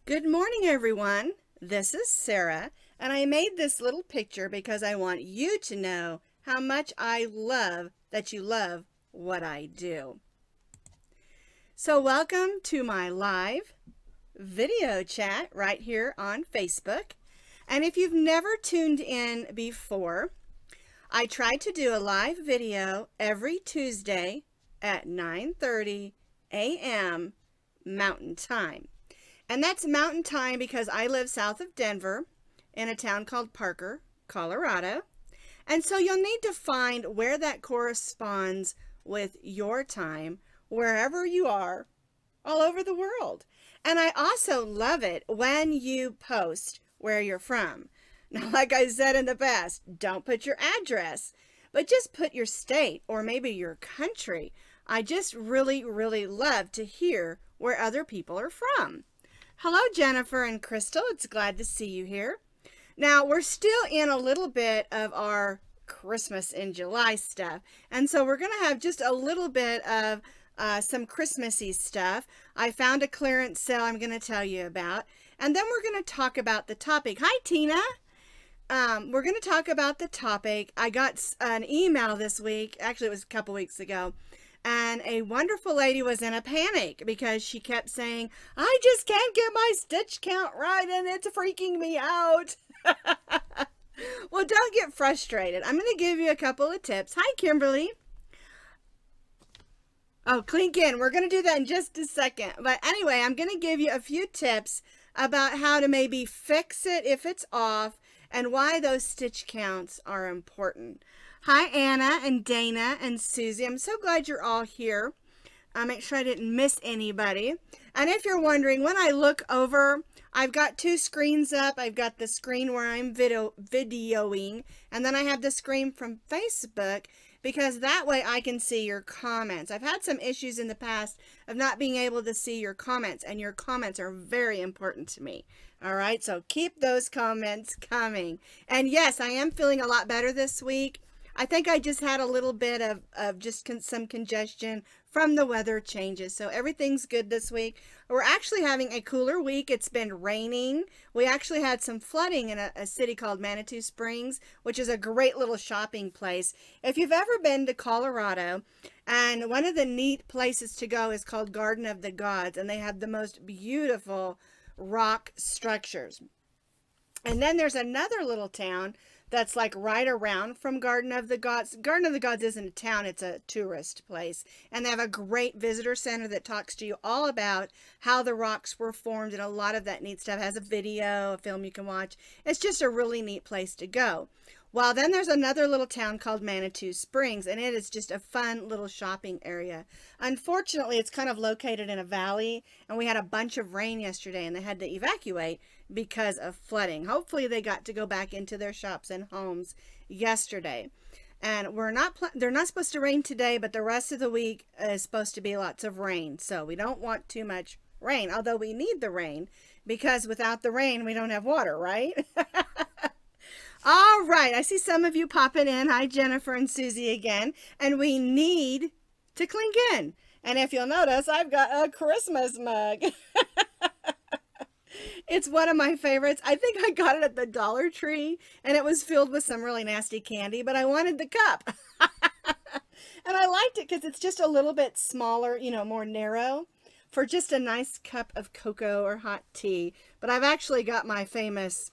Good morning, everyone. This is Sarah, and I made this little picture because I want you to know how much I love that you love what I do. So welcome to my live video chat right here on Facebook. And if you've never tuned in before, I try to do a live video every Tuesday at 9:30 a.m. Mountain Time. And that's Mountain Time because I live south of Denver in a town called Parker, Colorado. And so you'll need to find where that corresponds with your time, wherever you are, all over the world. And I also love it when you post where you're from. Now, like I said in the past, don't put your address, but just put your state or maybe your country. I just really love to hear where other people are from. Hello, Jennifer and Crystal. It's glad to see you here. Now, we're still in a little bit of our Christmas in July stuff. And so we're going to have just a little bit of some Christmassy stuff. I found a clearance sale I'm going to tell you about. And then we're going to talk about the topic. Hi, Tina. We're going to talk about the topic. I got an email this week. Actually, it was a couple weeks ago. And a wonderful lady was in a panic because she kept saying, I just can't get my stitch count right and it's freaking me out. Well, don't get frustrated. I'm going to give you a couple of tips. Hi, Kimberly. Oh, clink in. We're going to do that in just a second. But anyway, I'm going to give you a few tips about how to maybe fix it if it's off and why those stitch counts are important. Hi, Anna and Dana and Susie. I'm so glad you're all here. I'll make sure I didn't miss anybody. And if you're wondering, when I look over, I've got two screens up. I've got the screen where I'm videoing, and then I have the screen from Facebook, because that way I can see your comments. I've had some issues in the past of not being able to see your comments, and your comments are very important to me. All right, so keep those comments coming. And yes, I am feeling a lot better this week. I think I just had a little bit of just some congestion from the weather changes. So everything's good this week. We're actually having a cooler week. It's been raining. We actually had some flooding in a city called Manitou Springs, which is a great little shopping place. If you've ever been to Colorado, and one of the neat places to go is called Garden of the Gods, and they have the most beautiful rock structures. And then there's another little town that's like right around from Garden of the Gods. Garden of the Gods isn't a town, it's a tourist place. And they have a great visitor center that talks to you all about how the rocks were formed, and a lot of that neat stuff. It has a video, a film you can watch. It's just a really neat place to go. Well, then there's another little town called Manitou Springs, and it is just a fun little shopping area. Unfortunately, it's kind of located in a valley, and we had a bunch of rain yesterday, and they had to evacuate because of flooding. Hopefully, they got to go back into their shops and homes yesterday. And they're not supposed to rain today, but the rest of the week is supposed to be lots of rain. So we don't want too much rain, although we need the rain, because without the rain, we don't have water, right? All right, I see some of you popping in. Hi, Jennifer and Susie again. And we need to clink in. And if you'll notice, I've got a Christmas mug. It's one of my favorites. I think I got it at the Dollar Tree, and it was filled with some really nasty candy, but I wanted the cup. And I liked it because it's just a little bit smaller, you know, more narrow, for just a nice cup of cocoa or hot tea. But I've actually got my famous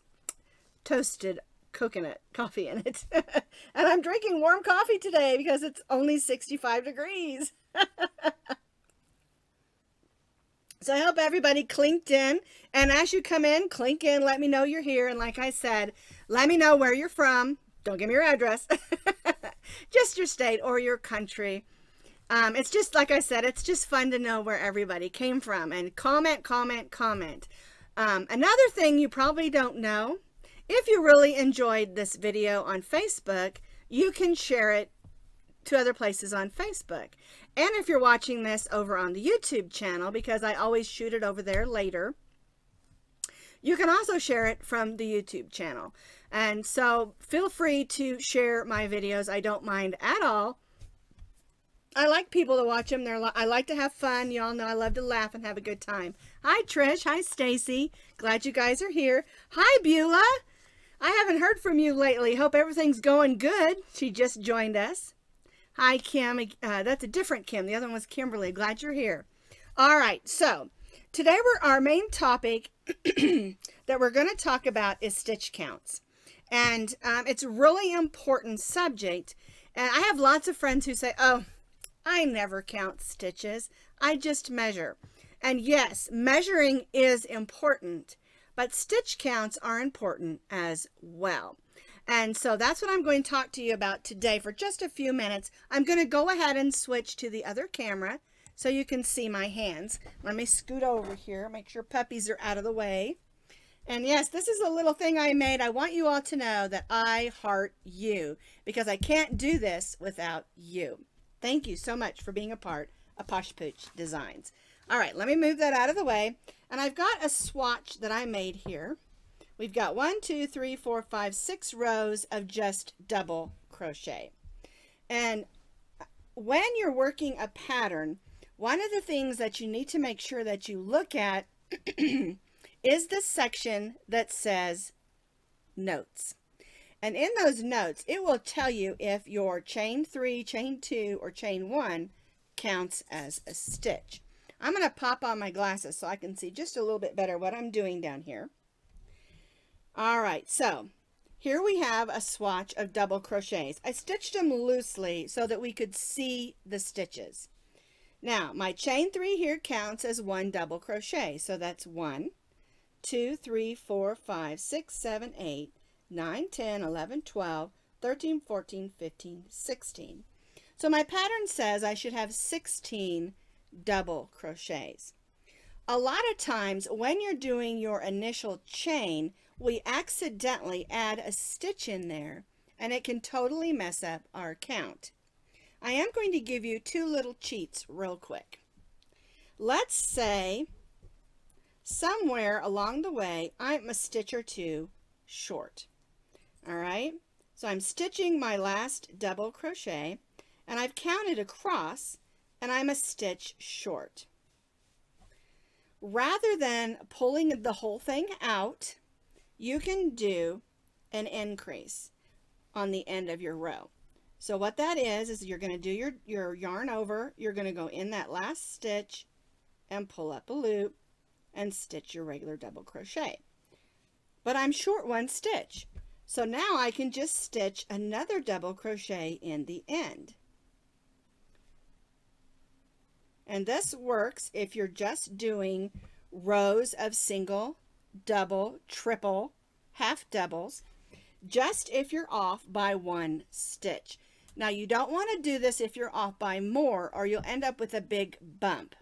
toasted coconut coffee in it. And I'm drinking warm coffee today because it's only 65 degrees. So I hope everybody clinked in. And as you come in, clink in, let me know you're here. And like I said, let me know where you're from. Don't give me your address. Just your state or your country. It's just, like I said, it's just fun to know where everybody came from. And comment. Another thing you probably don't know, if you really enjoyed this video on Facebook, you can share it to other places on Facebook. And if you're watching this over on the YouTube channel, because I always shoot it over there later, you can also share it from the YouTube channel. And so feel free to share my videos. I don't mind at all. I like people to watch them. I like to have fun. Y'all know I love to laugh and have a good time. Hi, Trish. Hi, Stacy. Glad you guys are here. Hi, Beulah. I haven't heard from you lately. Hope everything's going good. She just joined us. Hi, Kim. That's a different Kim. The other one was Kimberly. Glad you're here. All right. So today our main topic that we're going to talk about is stitch counts. And it's a really important subject. And I have lots of friends who say, oh, I never count stitches. I just measure. And yes, measuring is important, but stitch counts are important as well. And so that's what I'm going to talk to you about today for just a few minutes. I'm going to go ahead and switch to the other camera so you can see my hands. Let me scoot over here, make sure puppies are out of the way. And yes, this is a little thing I made. I want you all to know that I heart you because I can't do this without you. Thank you so much for being a part of Posh Pooch Designs. All right, let me move that out of the way. And I've got a swatch that I made here. We've got 1, 2, 3, 4, 5, 6 rows of just double crochet. And when you're working a pattern, one of the things that you need to make sure that you look at is the section that says notes. And in those notes, it will tell you if your chain 3, chain 2, or chain 1 counts as a stitch. I'm going to pop on my glasses so I can see just a little bit better what I'm doing down here. All right, so here we have a swatch of double crochets. I stitched them loosely so that we could see the stitches. Now, my chain 3 here counts as 1 double crochet. So that's 1, 2, 3, 4, 5, 6, 7, 8, 9, 10, 11, 12, 13, 14, 15, 16. So my pattern says I should have 16 double crochets. A lot of times when you're doing your initial chain, we accidentally add a stitch in there and it can totally mess up our count. I am going to give you 2 little cheats real quick. Let's say somewhere along the way I'm a stitch or 2 short. All right, so I'm stitching my last double crochet and I've counted across and I'm a stitch short. Rather than pulling the whole thing out, you can do an increase on the end of your row. So what that is you're going to do your yarn over, you're going to go in that last stitch and pull up a loop and stitch your regular double crochet. But I'm short 1 stitch. So now I can just stitch another double crochet in the end. And this works if you're just doing rows of single, double, triple, half doubles, just if you're off by 1 stitch. Now you don't want to do this if you're off by more or you'll end up with a big bump.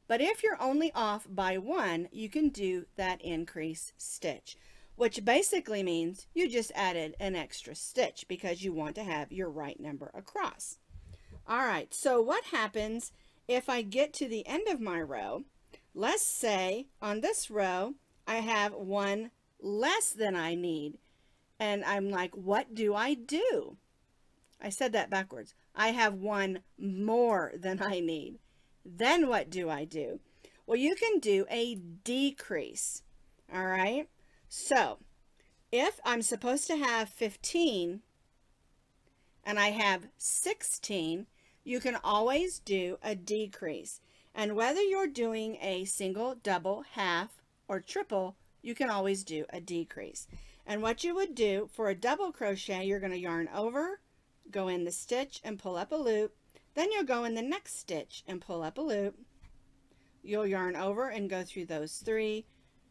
But if you're only off by 1, you can do that increase stitch, which basically means you just added an extra stitch because you want to have your right number across. All right, so what happens if I get to the end of my row? Let's say on this row I have 1 less than I need and I'm like, what do I do? I said that backwards. I have 1 more than I need. Then what do I do? Well, you can do a decrease. All right, so if I'm supposed to have 15 and I have 16, you can always do a decrease. And whether you're doing a single, double, half, or triple, you can always do a decrease. And what you would do for a double crochet, you're going to yarn over, go in the stitch and pull up a loop. Then you'll go in the next stitch and pull up a loop. You'll yarn over and go through those 3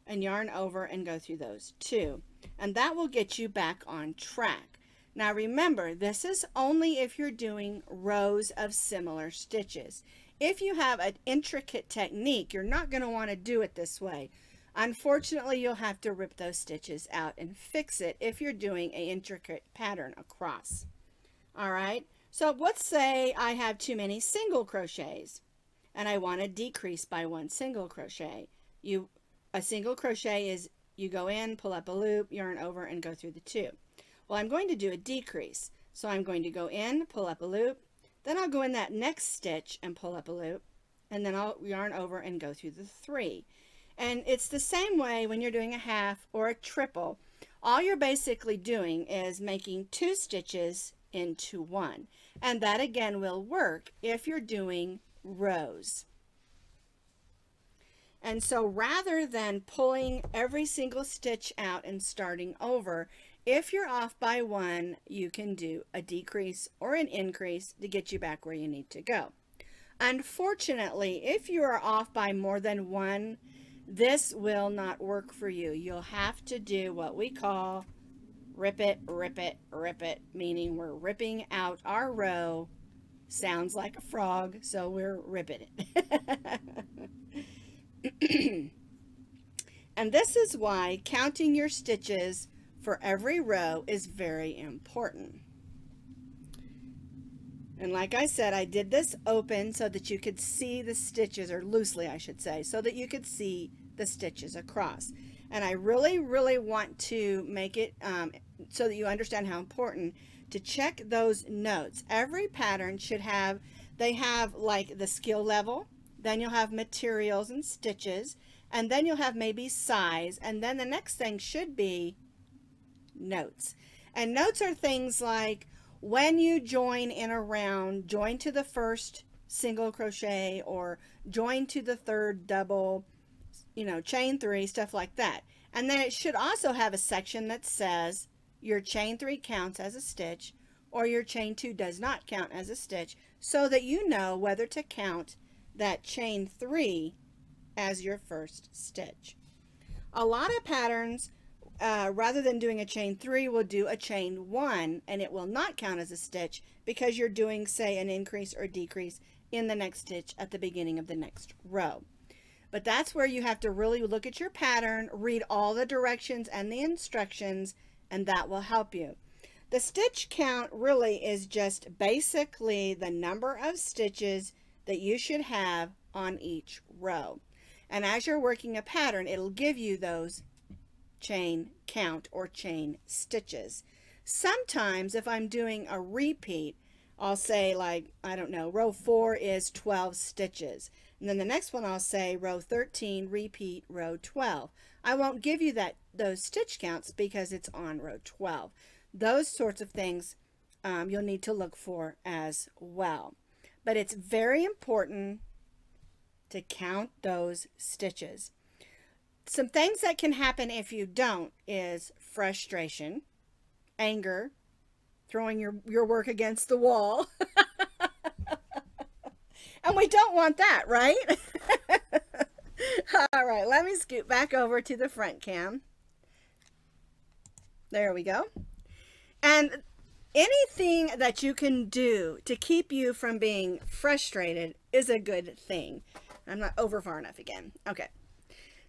and yarn over and go through those 2. And that will get you back on track. Now remember, this is only if you're doing rows of similar stitches. If you have an intricate technique, you're not going to want to do it this way. Unfortunately, you'll have to rip those stitches out and fix it if you're doing an intricate pattern across. All right, so let's say I have too many single crochets and I want to decrease by 1 single crochet. A single crochet is you go in, pull up a loop, yarn over, and go through the 2. Well, I'm going to do a decrease. So I'm going to go in, pull up a loop, Then I'll go in that next stitch and pull up a loop, and then I'll yarn over and go through the 3. And it's the same way when you're doing a half or a triple. All you're basically doing is making 2 stitches into 1. And that again will work if you're doing rows. And so rather than pulling every single stitch out and starting over, if you're off by 1, you can do a decrease or an increase to get you back where you need to go. Unfortunately, if you are off by more than 1, this will not work for you. You'll have to do what we call rip it, rip it, rip it, meaning we're ripping out our row. Sounds like a frog, so we're ripping it. And this is why counting your stitches for every row is very important. And like I said, I did this open so that you could see the stitches, or loosely I should say, so that you could see the stitches across. And I really want to make it so that you understand how important to check those notes. Every pattern should have, they have like the skill level, then you'll have materials and stitches, and then you'll have maybe size, and then the next thing should be notes. And notes are things like when you join in a round, join to the first single crochet or join to the third double, you know, chain 3, stuff like that. And then it should also have a section that says your chain 3 counts as a stitch or your chain 2 does not count as a stitch, so that you know whether to count that chain 3 as your first stitch. A lot of patterns, rather than doing a chain 3, will do a chain 1, and it will not count as a stitch because you're doing, say, an increase or decrease in the next stitch at the beginning of the next row. But that's where you have to really look at your pattern, read all the directions and the instructions, and that will help you. The stitch count really is just basically the number of stitches that you should have on each row. And as you're working a pattern, it'll give you those chain count or chain stitches. Sometimes if I'm doing a repeat, I'll say, like, I don't know, row 4 is 12 stitches. And then the next one I'll say row 13, repeat row 12. I won't give you those stitch counts because it's on row 12. Those sorts of things you'll need to look for as well. But it's very important to count those stitches. Some things that can happen if you don't is frustration, anger, throwing your work against the wall. And we don't want that, right? All right, let me scoot back over to the front cam. There we go. And anything that you can do to keep you from being frustrated is a good thing. I'm not over far enough again. Okay.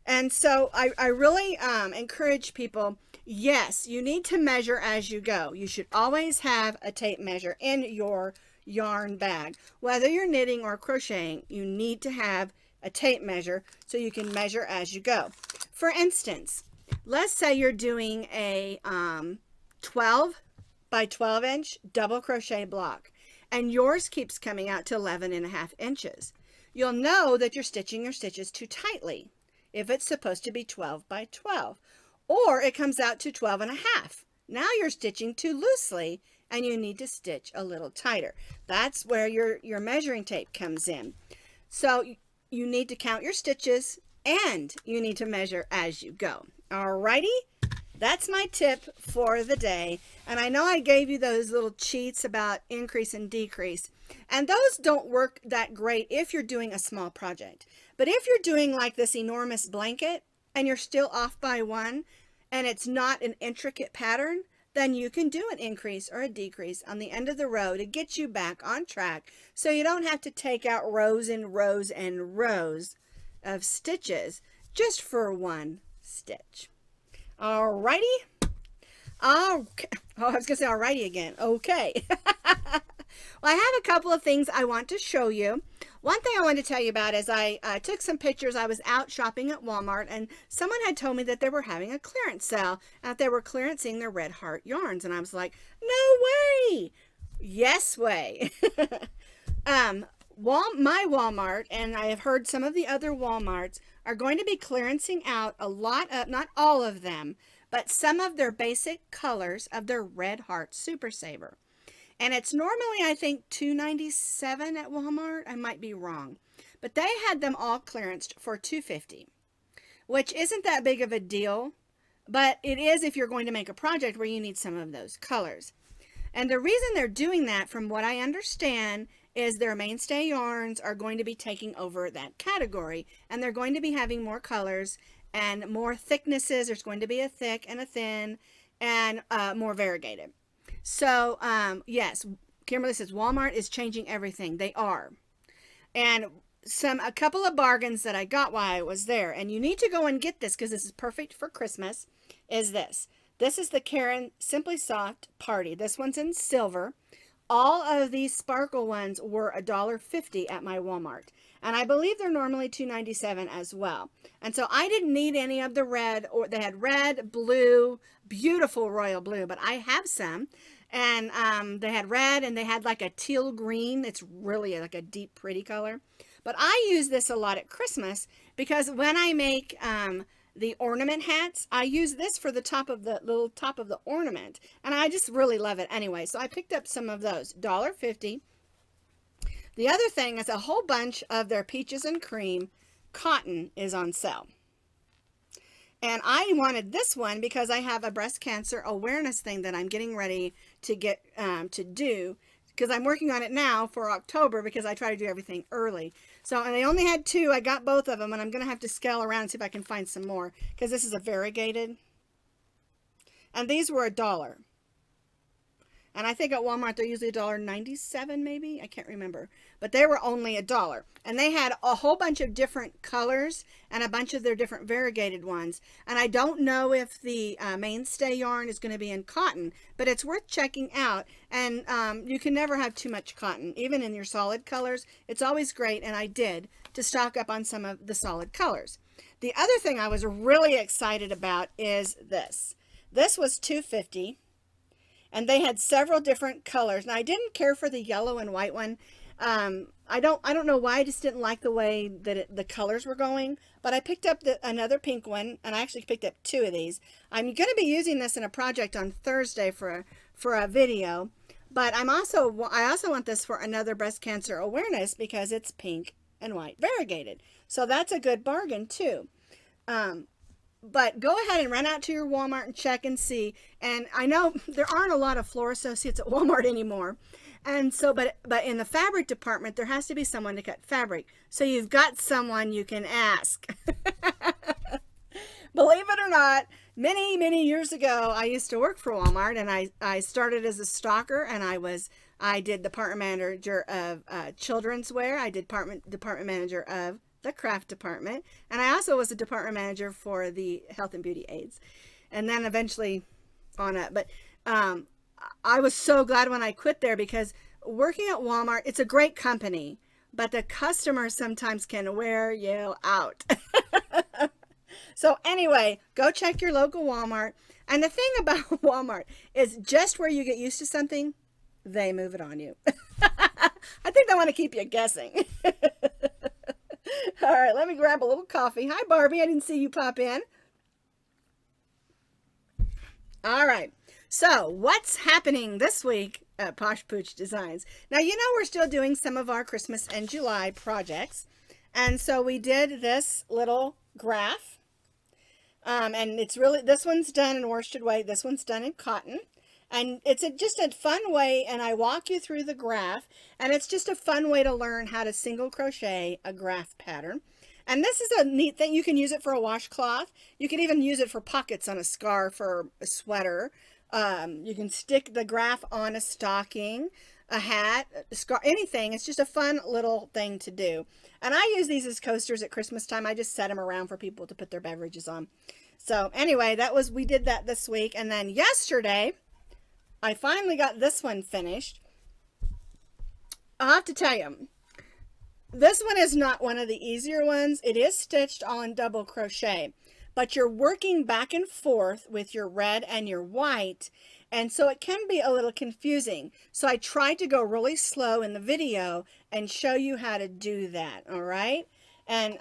And so I really encourage people, yes, you need to measure as you go. You should always have a tape measure in your yarn bag. Whether you're knitting or crocheting, you need to have a tape measure so you can measure as you go. For instance, let's say you're doing a 12 by 12 inch double crochet block and yours keeps coming out to 11.5 inches. You'll know that you're stitching your stitches too tightly if it's supposed to be 12 by 12, or it comes out to 12.5. Now you're stitching too loosely and you need to stitch a little tighter. That's where your measuring tape comes in. So you need to count your stitches and you need to measure as you go. Alrighty, that's my tip for the day. And I know I gave you those little cheats about increase and decrease, and those don't work that great if you're doing a small project. But if you're doing like this enormous blanket and you're still off by 1 and it's not an intricate pattern, then you can do an increase or a decrease on the end of the row to get you back on track, so you don't have to take out rows and rows and rows of stitches just for 1 stitch. Alrighty. Okay. Oh, I was gonna say alrighty again. Okay. Well, I have a couple of things I want to show you. One thing I wanted to tell you about is I took some pictures. I was out shopping at Walmart and someone had told me that they were having a clearance sale and that they were clearancing their Red Heart yarns. And I was like, no way. Yes way. My Walmart, and I have heard some of the other Walmarts, are going to be clearancing out a lot of, not all of them, but some of their basic colors of their Red Heart Super Saver. And it's normally, I think, $2.97 at Walmart. I might be wrong. But they had them all clearanced for $2.50, which isn't that big of a deal. But it is if you're going to make a project where you need some of those colors. And the reason they're doing that, from what I understand, is their mainstay yarns are going to be taking over that category. And they're going to be having more colors and more thicknesses. There's going to be a thick and a thin and more variegated. So, yes, Kimberly says Walmart is changing everything. They are. And a couple of bargains that I got while I was there, and you need to go and get this because this is perfect for Christmas, is this. This is the Karen Simply Soft Party. This one's in silver. All of these sparkle ones were $1.50 at my Walmart. And I believe they're normally $2.97 as well. And so I didn't need any of the red, or they had red, blue, beautiful royal blue, but I have some. And they had red, and they had like a teal green. It's really like a deep, pretty color. But I use this a lot at Christmas because when I make the ornament hats, I use this for the top of the little top of the ornament. And I just really love it anyway. So I picked up some of those, $1.50. The other thing is a whole bunch of their peaches and cream cotton is on sale. And I wanted this one because I have a breast cancer awareness thing that I'm getting ready to get to do, because I'm working on it now for October because I try to do everything early. So, and they only had two. I got both of them, and I'm going to have to scale around and see if I can find some more, because this is a variegated. And these were $1. And I think at Walmart they're usually $1.97 maybe. I can't remember. But they were only $1. And they had a whole bunch of different colors and a bunch of their different variegated ones. And I don't know if the mainstay yarn is going to be in cotton, but it's worth checking out. And you can never have too much cotton, even in your solid colors. It's always great, and I did, to stock up on some of the solid colors. The other thing I was really excited about is this. This was $2.50. And they had several different colors. Now, I didn't care for the yellow and white one. I don't know why. I just didn't like the way that the colors were going. But I picked up another pink one, and I actually picked up two of these. I'm going to be using this in a project on Thursday for a video. But I also want this for another breast cancer awareness because it's pink and white variegated. So that's a good bargain too. But go ahead and run out to your Walmart and check and see. And I know there aren't a lot of floor associates at Walmart anymore. And so, but in the fabric department, there has to be someone to cut fabric. So you've got someone you can ask. Believe it or not, many, many years ago, I used to work for Walmart, and I started as a stalker, and I did department manager of children's wear. I did department manager of the craft department, and I also was a department manager for the health and beauty aids, and then eventually on up. But I was so glad when I quit there, because working at Walmart, it's a great company, but the customers sometimes can wear you out. So anyway, go check your local Walmart. And the thing about Walmart is, just where you get used to something, they move it on you. I think they want to keep you guessing. All right, let me grab a little coffee. Hi, Barbie. I didn't see you pop in. All right. So what's happening this week at Posh Pooch Designs? Now, you know, we're still doing some of our Christmas and July projects. And so we did this little graph. And it's really, this one's done in worsted weight. This one's done in cotton. And it's just a fun way, and I walk you through the graph, and it's just a fun way to learn how to single crochet a graph pattern. And this is a neat thing. You can use it for a washcloth. You can even use it for pockets on a scarf or a sweater. You can stick the graph on a stocking, a hat, a scarf, anything. It's just a fun little thing to do. And I use these as coasters at Christmas time. I just set them around for people to put their beverages on. So anyway, we did that this week. And then yesterday, I finally got this one finished. I'll have to tell you, this one is not one of the easier ones. It is stitched on double crochet, but you're working back and forth with your red and your white, And so it can be a little confusing. So I tried to go really slow in the video and show you how to do that, all right? And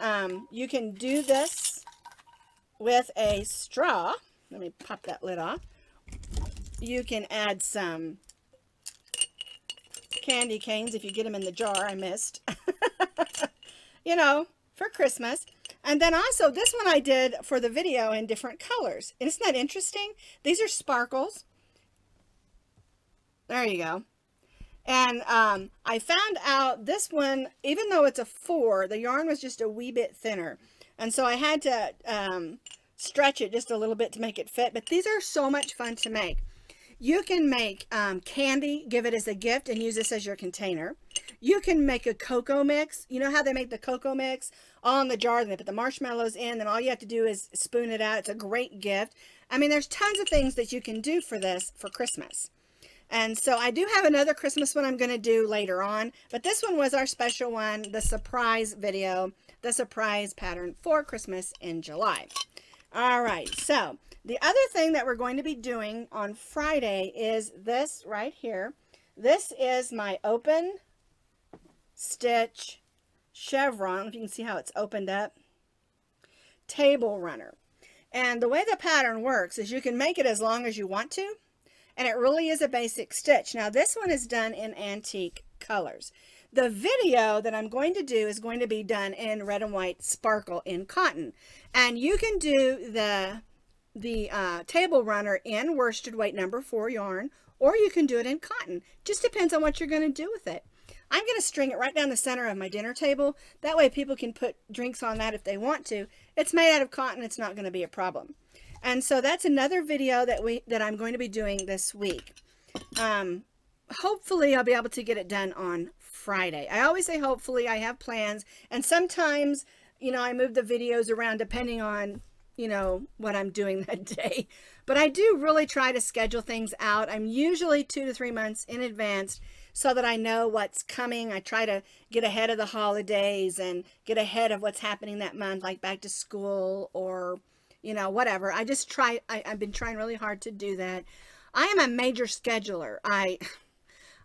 you can do this with a straw. Let me pop that lid off. You can add some candy canes if you get them in the jar. I missed. You know, for Christmas. And then also this one I did for the video in different colors. Isn't that interesting? These are sparkles. There you go. And I found out this one, even though it's a 4, the yarn was just a wee bit thinner. And so I had to stretch it just a little bit to make it fit. But these are so much fun to make. You can make candy, give it as a gift, and use this as your container. You can make a cocoa mix. You know how they make the cocoa mix? All in the jar, and they put the marshmallows in, and all you have to do is spoon it out. It's a great gift. I mean, there's tons of things that you can do for this for Christmas. And so I do have another Christmas one I'm going to do later on, but this one was our special one, the surprise video, the surprise pattern for Christmas in July. All right, so the other thing that we're going to be doing on Friday is this right here. This is my open stitch chevron, if you can see how it's opened up, table runner. And the way the pattern works is you can make it as long as you want to, and it really is a basic stitch. Now this one is done in antique colors. The video that I'm going to do is going to be done in red and white sparkle in cotton. And you can do the table runner in worsted weight number 4 yarn, or you can do it in cotton. Just depends on what you're going to do with it. I'm going to string it right down the center of my dinner table. That way people can put drinks on that if they want to. It's made out of cotton. It's not going to be a problem. And so that's another video that I'm going to be doing this week. Hopefully I'll be able to get it done on Friday. I always say hopefully. I have plans, and sometimes, you know, I move the videos around depending on, you know, what I'm doing that day. But I do really try to schedule things out. I'm usually 2 to 3 months in advance so that I know what's coming. I try to get ahead of the holidays and get ahead of what's happening that month, like back to school or, you know, whatever. I just try, I've been trying really hard to do that. I am a major scheduler.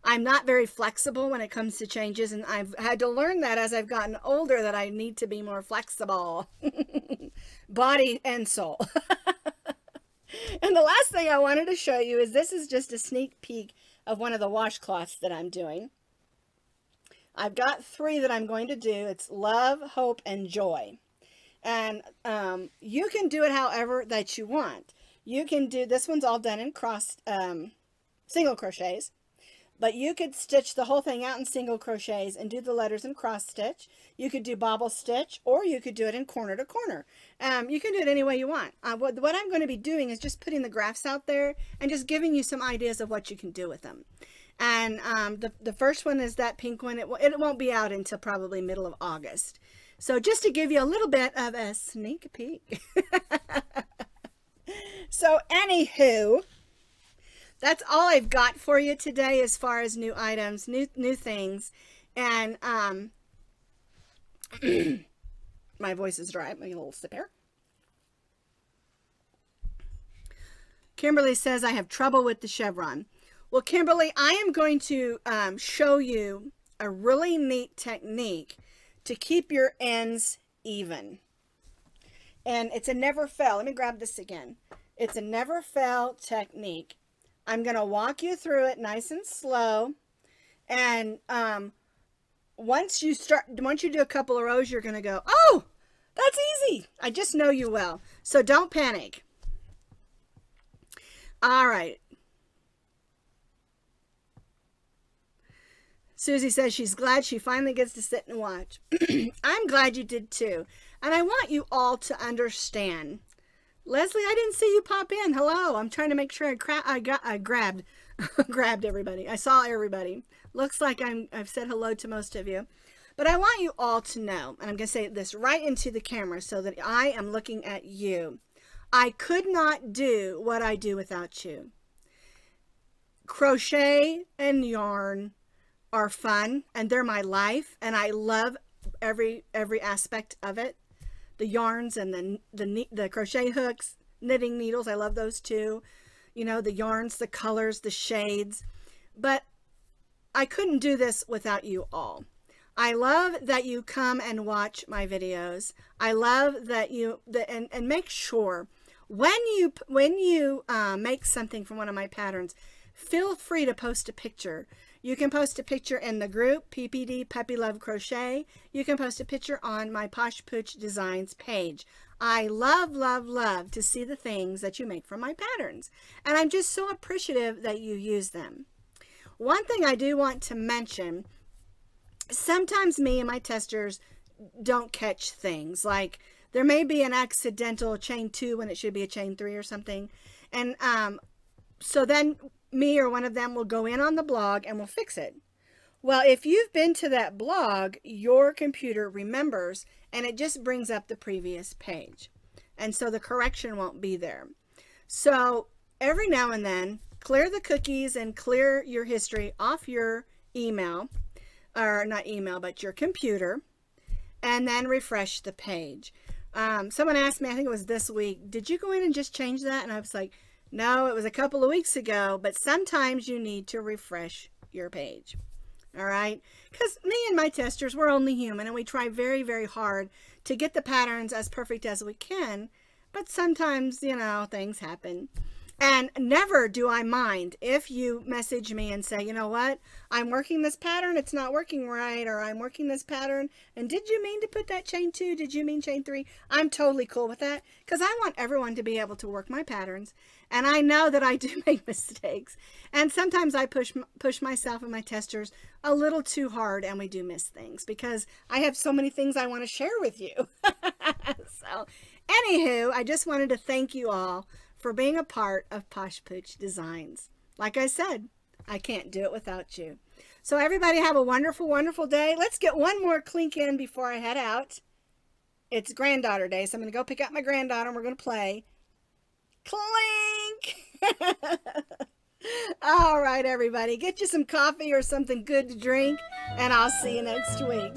I'm not very flexible when it comes to changes, and I've had to learn that as I've gotten older, that I need to be more flexible. Body and soul. And the last thing I wanted to show you is this is just a sneak peek of one of the washcloths that I'm doing. I've got 3 that I'm going to do. It's Love, Hope, and Joy. And you can do it however that you want. You can do, this one's all done in single crochets. But you could stitch the whole thing out in single crochets and do the letters in cross stitch. You could do bobble stitch, or you could do it in corner to corner. You can do it any way you want. What I'm going to be doing is just putting the graphs out there and just giving you some ideas of what you can do with them. And the first one is that pink one. It won't be out until probably middle of August. So just to give you a little bit of a sneak peek. So anywho, that's all I've got for you today as far as new items, new things. And my voice is dry. I'm getting a little sip here. Kimberly says I have trouble with the chevron. Well, Kimberly, I am going to show you a really neat technique to keep your ends even. And it's a never fail. Let me grab this again. It's a never fail technique. I'm going to walk you through it nice and slow. And once you do a couple of rows, you're going to go, oh, that's easy. I just know you will. So don't panic. All right. Susie says she's glad she finally gets to sit and watch. I'm glad you did too. And I want you all to understand. Leslie, I didn't see you pop in. Hello. I'm trying to make sure I grabbed grabbed everybody. I saw everybody. Looks like I've said hello to most of you. But I want you all to know, and I'm going to say this right into the camera so that I am looking at you. I could not do what I do without you. Crochet and yarn are fun, and they're my life, and I love every aspect of it. The yarns and the crochet hooks, knitting needles, I love those too. you know, the yarns, the colors, the shades. But I couldn't do this without you all. I love that you come and watch my videos. I love that and make sure when you make something from one of my patterns, feel free to post a picture. You can post a picture in the group, PPD, Puppy Love Crochet. You can post a picture on my Posh Pooch Designs page. I love, love, love to see the things that you make from my patterns. And I'm just so appreciative that you use them. One thing I do want to mention, sometimes me and my testers don't catch things. Like there may be an accidental chain 2 when it should be a chain 3 or something. And so then me or one of them will go in on the blog and we'll fix it. Well, if you've been to that blog, your computer remembers and it just brings up the previous page. And so the correction won't be there. So every now and then, clear the cookies and clear your history off your email, or not email, but your computer, and then refresh the page. Someone asked me, I think it was this week, did you go in and just change that? And I was like, no, it was a couple of weeks ago, but sometimes you need to refresh your page. All right, because me and my testers, we're only human, and we try very, very hard to get the patterns as perfect as we can, but sometimes, you know, things happen. And never do I mind if you message me and say, you know what, I'm working this pattern, it's not working right, or I'm working this pattern, and did you mean to put that chain 2? Did you mean chain 3? I'm totally cool with that, because I want everyone to be able to work my patterns, and I know that I do make mistakes, and sometimes I push myself and my testers a little too hard, and we do miss things, because I have so many things I want to share with you. So, anywho, I just wanted to thank you all for being a part of Posh Pooch Designs. Like I said, I can't do it without you. So everybody have a wonderful, wonderful day. Let's get one more clink in before I head out. It's granddaughter day, so I'm going to go pick up my granddaughter and we're going to play. Clink! All right, everybody. Get you some coffee or something good to drink, and I'll see you next week.